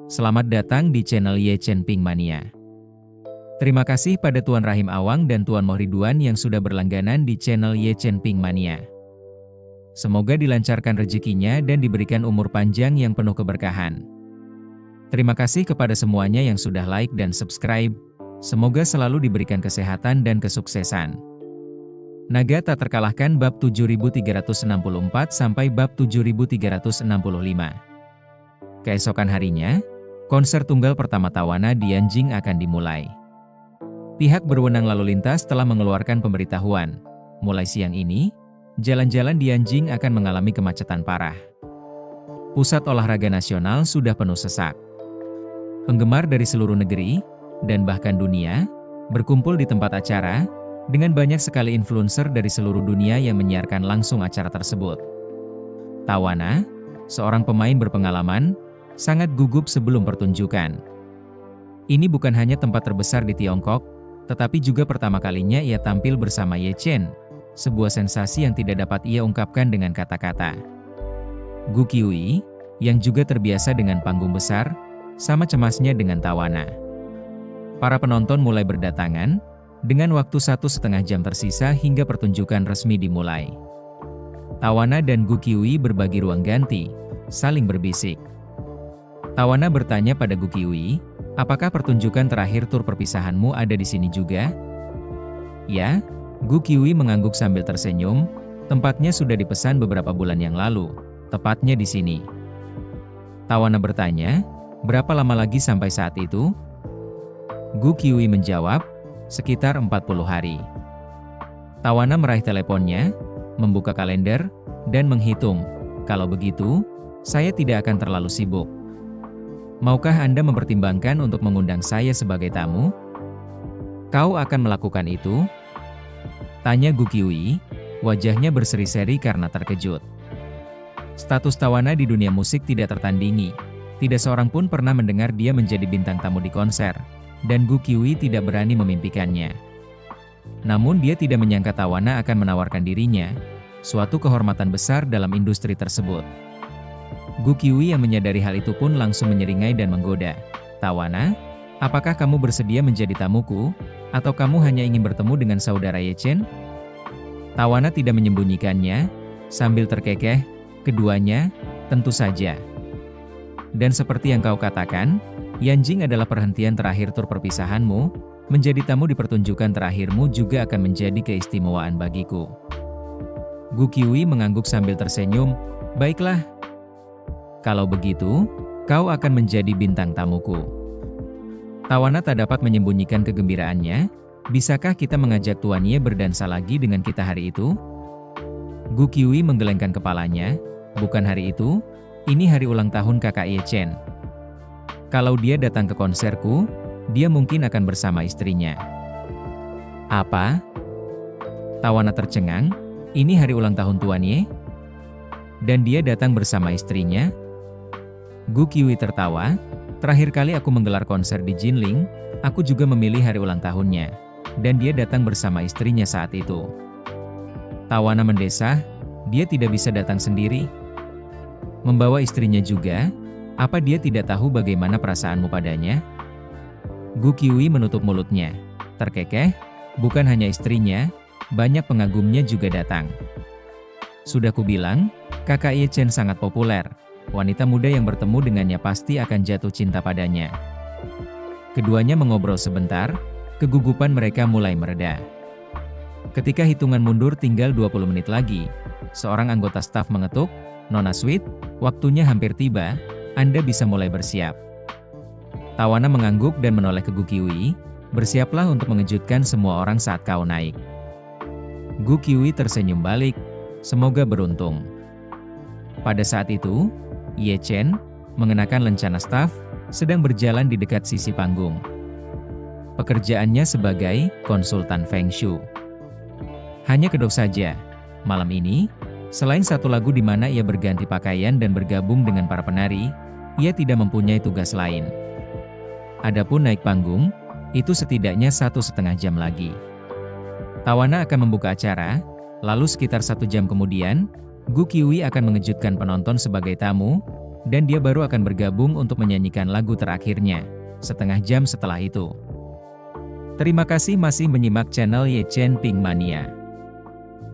Selamat datang di channel Ye Chen Ping Mania. Terima kasih pada Tuan Rahim Awang dan Tuan Mohriduan yang sudah berlangganan di channel Ye Chen Ping Mania. Semoga dilancarkan rezekinya dan diberikan umur panjang yang penuh keberkahan. Terima kasih kepada semuanya yang sudah like dan subscribe. Semoga selalu diberikan kesehatan dan kesuksesan. Naga tak terkalahkan bab 7364 sampai bab 7365. Keesokan harinya, konser tunggal pertama Tawana di Yanjing akan dimulai. Pihak berwenang lalu lintas telah mengeluarkan pemberitahuan. Mulai siang ini, jalan-jalan di Yanjing akan mengalami kemacetan parah. Pusat olahraga nasional sudah penuh sesak. Penggemar dari seluruh negeri, dan bahkan dunia, berkumpul di tempat acara, dengan banyak sekali influencer dari seluruh dunia yang menyiarkan langsung acara tersebut. Tawana, seorang pemain berpengalaman, sangat gugup sebelum pertunjukan. Ini bukan hanya tempat terbesar di Tiongkok, tetapi juga pertama kalinya ia tampil bersama Ye Chen, sebuah sensasi yang tidak dapat ia ungkapkan dengan kata-kata. Gu Qiui, yang juga terbiasa dengan panggung besar, sama cemasnya dengan Tawana. Para penonton mulai berdatangan, dengan waktu 1,5 jam tersisa hingga pertunjukan resmi dimulai. Tawana dan Gu Qiui berbagi ruang ganti, saling berbisik. Tawana bertanya pada Gu Qiui, apakah pertunjukan terakhir tur perpisahanmu ada di sini juga? Ya, Gu Qiui mengangguk sambil tersenyum, tempatnya sudah dipesan beberapa bulan yang lalu, tepatnya di sini. Tawana bertanya, berapa lama lagi sampai saat itu? Gu Qiui menjawab, sekitar 40 hari. Tawana meraih teleponnya, membuka kalender, dan menghitung. Kalau begitu, saya tidak akan terlalu sibuk. Maukah Anda mempertimbangkan untuk mengundang saya sebagai tamu? Kau akan melakukan itu? Tanya Gu Qiui, wajahnya berseri-seri karena terkejut. Status Tawana di dunia musik tidak tertandingi. Tidak seorang pun pernah mendengar dia menjadi bintang tamu di konser. Dan Gu Qiui tidak berani memimpikannya. Namun dia tidak menyangka Tawana akan menawarkan dirinya, suatu kehormatan besar dalam industri tersebut. Gu Qiui yang menyadari hal itu pun langsung menyeringai dan menggoda. Tawana, apakah kamu bersedia menjadi tamuku, atau kamu hanya ingin bertemu dengan saudara Ye Chen? Tawana tidak menyembunyikannya, sambil terkekeh, keduanya, tentu saja. Dan seperti yang kau katakan, Yanjing adalah perhentian terakhir tur perpisahanmu, menjadi tamu di pertunjukan terakhirmu juga akan menjadi keistimewaan bagiku. Gu Qiui mengangguk sambil tersenyum, baiklah. Kalau begitu, kau akan menjadi bintang tamuku. Tawana tak dapat menyembunyikan kegembiraannya, bisakah kita mengajak Tuan Ye berdansa lagi dengan kita hari itu? Gu Qiui menggelengkan kepalanya, bukan hari itu, ini hari ulang tahun kakak Ye Chen. Kalau dia datang ke konserku, dia mungkin akan bersama istrinya. Apa? Tawana tercengang, ini hari ulang tahun Tuan Ye? Dan dia datang bersama istrinya? Gu Qiui tertawa, terakhir kali aku menggelar konser di Jinling, aku juga memilih hari ulang tahunnya. Dan dia datang bersama istrinya saat itu. Tawana mendesah, dia tidak bisa datang sendiri. Membawa istrinya juga? Apa dia tidak tahu bagaimana perasaanmu padanya? Gu Qiui menutup mulutnya. Terkekeh, bukan hanya istrinya, banyak pengagumnya juga datang. Sudah kubilang, kakak Ye Chen sangat populer. Wanita muda yang bertemu dengannya pasti akan jatuh cinta padanya. Keduanya mengobrol sebentar, kegugupan mereka mulai mereda. Ketika hitungan mundur tinggal 20 menit lagi, seorang anggota staf mengetuk, Nona Sweet, waktunya hampir tiba. Anda bisa mulai bersiap. Tawana mengangguk dan menoleh ke Gu Qiui, bersiaplah untuk mengejutkan semua orang saat kau naik. Gu Qiui tersenyum balik, semoga beruntung. Pada saat itu, Ye Chen, mengenakan lencana staf, sedang berjalan di dekat sisi panggung. Pekerjaannya sebagai konsultan Feng Shui. Hanya kedok saja, malam ini, selain satu lagu di mana ia berganti pakaian dan bergabung dengan para penari, ia tidak mempunyai tugas lain. Adapun naik panggung, itu setidaknya 1,5 jam lagi. Tawana akan membuka acara, lalu sekitar 1 jam kemudian, Gu Qiui akan mengejutkan penonton sebagai tamu, dan dia baru akan bergabung untuk menyanyikan lagu terakhirnya, setengah jam setelah itu. Terima kasih masih menyimak channel Ye Chen Ping Mania.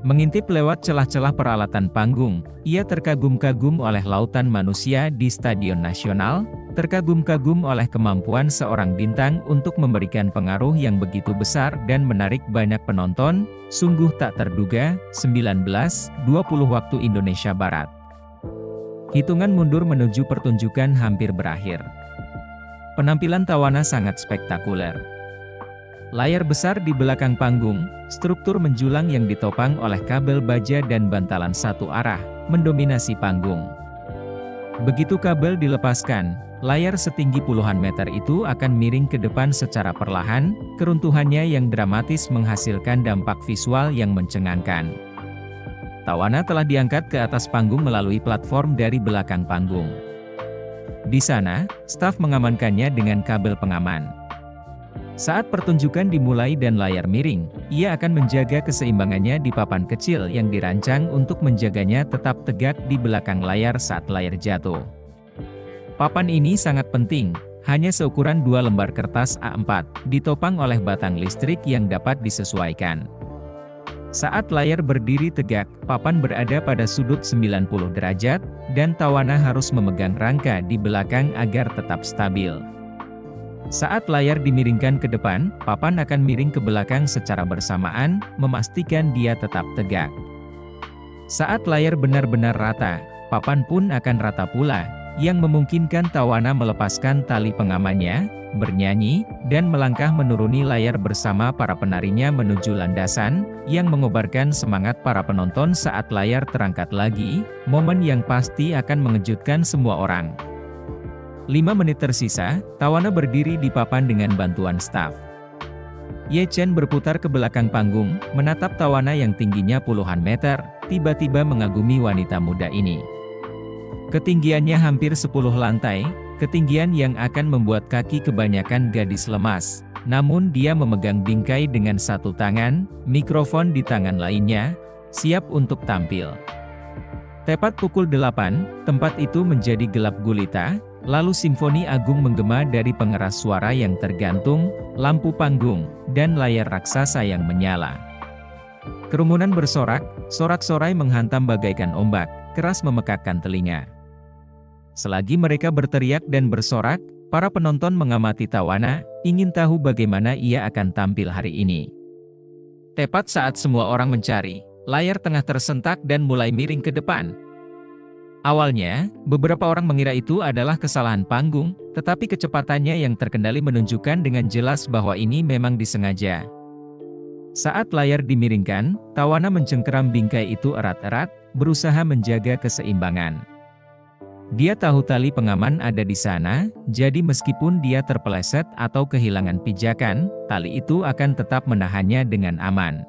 Mengintip lewat celah-celah peralatan panggung, ia terkagum-kagum oleh lautan manusia di Stadion Nasional, terkagum-kagum oleh kemampuan seorang bintang untuk memberikan pengaruh yang begitu besar dan menarik banyak penonton, sungguh tak terduga. 19:20 waktu Indonesia Barat. Hitungan mundur menuju pertunjukan hampir berakhir. Penampilan Tawana sangat spektakuler. Layar besar di belakang panggung, struktur menjulang yang ditopang oleh kabel baja dan bantalan satu arah, mendominasi panggung. Begitu kabel dilepaskan, layar setinggi puluhan meter itu akan miring ke depan secara perlahan, keruntuhannya yang dramatis menghasilkan dampak visual yang mencengangkan. Tawana telah diangkat ke atas panggung melalui platform dari belakang panggung. Di sana, staf mengamankannya dengan kabel pengaman. Saat pertunjukan dimulai dan layar miring, ia akan menjaga keseimbangannya di papan kecil yang dirancang untuk menjaganya tetap tegak di belakang layar saat layar jatuh. Papan ini sangat penting, hanya seukuran 2 lembar kertas A4, ditopang oleh batang listrik yang dapat disesuaikan. Saat layar berdiri tegak, papan berada pada sudut 90 derajat, dan Tawana harus memegang rangka di belakang agar tetap stabil. Saat layar dimiringkan ke depan, papan akan miring ke belakang secara bersamaan, memastikan dia tetap tegak. Saat layar benar-benar rata, papan pun akan rata pula, yang memungkinkan Tawana melepaskan tali pengamannya, bernyanyi, dan melangkah menuruni layar bersama para penarinya menuju landasan, yang mengobarkan semangat para penonton saat layar terangkat lagi, momen yang pasti akan mengejutkan semua orang. 5 menit tersisa, Tawana berdiri di papan dengan bantuan staf. Ye Chen berputar ke belakang panggung, menatap Tawana yang tingginya puluhan meter, tiba-tiba mengagumi wanita muda ini. Ketinggiannya hampir 10 lantai, ketinggian yang akan membuat kaki kebanyakan gadis lemas. Namun dia memegang bingkai dengan satu tangan, mikrofon di tangan lainnya, siap untuk tampil. Tepat pukul 8, tempat itu menjadi gelap gulita. Lalu simfoni agung menggema dari pengeras suara yang tergantung, lampu panggung, dan layar raksasa yang menyala. Kerumunan bersorak, sorak-sorai menghantam bagaikan ombak, keras memekakkan telinga. Selagi mereka berteriak dan bersorak, para penonton mengamati Tawana, ingin tahu bagaimana ia akan tampil hari ini. Tepat saat semua orang mencari, layar tengah tersentak dan mulai miring ke depan. Awalnya, beberapa orang mengira itu adalah kesalahan panggung, tetapi kecepatannya yang terkendali menunjukkan dengan jelas bahwa ini memang disengaja. Saat layar dimiringkan, Tawana mencengkeram bingkai itu erat-erat, berusaha menjaga keseimbangan. Dia tahu tali pengaman ada di sana, jadi meskipun dia terpeleset atau kehilangan pijakan, tali itu akan tetap menahannya dengan aman.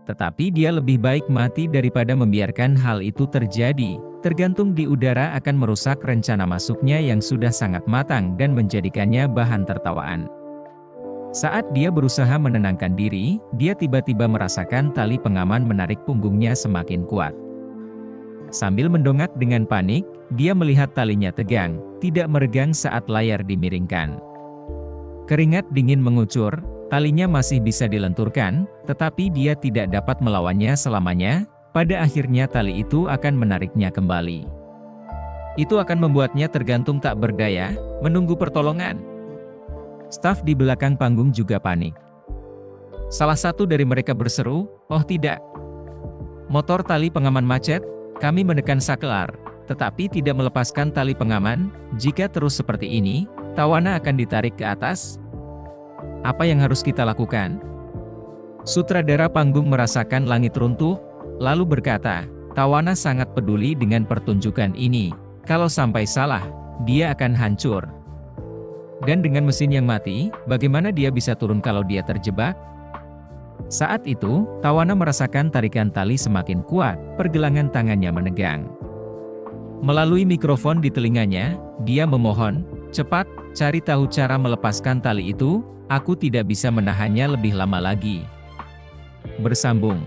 Tetapi dia lebih baik mati daripada membiarkan hal itu terjadi. Tergantung di udara akan merusak rencana masuknya yang sudah sangat matang dan menjadikannya bahan tertawaan. Saat dia berusaha menenangkan diri, dia tiba-tiba merasakan tali pengaman menarik punggungnya semakin kuat. Sambil mendongak dengan panik, dia melihat talinya tegang, tidak meregang saat layar dimiringkan. Keringat dingin mengucur, talinya masih bisa dilenturkan, tetapi dia tidak dapat melawannya selamanya. Pada akhirnya tali itu akan menariknya kembali. Itu akan membuatnya tergantung tak berdaya, menunggu pertolongan. Staf di belakang panggung juga panik. Salah satu dari mereka berseru, "Oh tidak! Motor tali pengaman macet, kami menekan saklar, tetapi tidak melepaskan tali pengaman. Jika terus seperti ini, Tawana akan ditarik ke atas. Apa yang harus kita lakukan?" Sutradara panggung merasakan langit runtuh, lalu berkata, "Tawana sangat peduli dengan pertunjukan ini. Kalau sampai salah, dia akan hancur. Dan dengan mesin yang mati, bagaimana dia bisa turun kalau dia terjebak?" Saat itu, Tawana merasakan tarikan tali semakin kuat, pergelangan tangannya menegang. Melalui mikrofon di telinganya, dia memohon, "Cepat, cari tahu cara melepaskan tali itu, aku tidak bisa menahannya lebih lama lagi." Bersambung.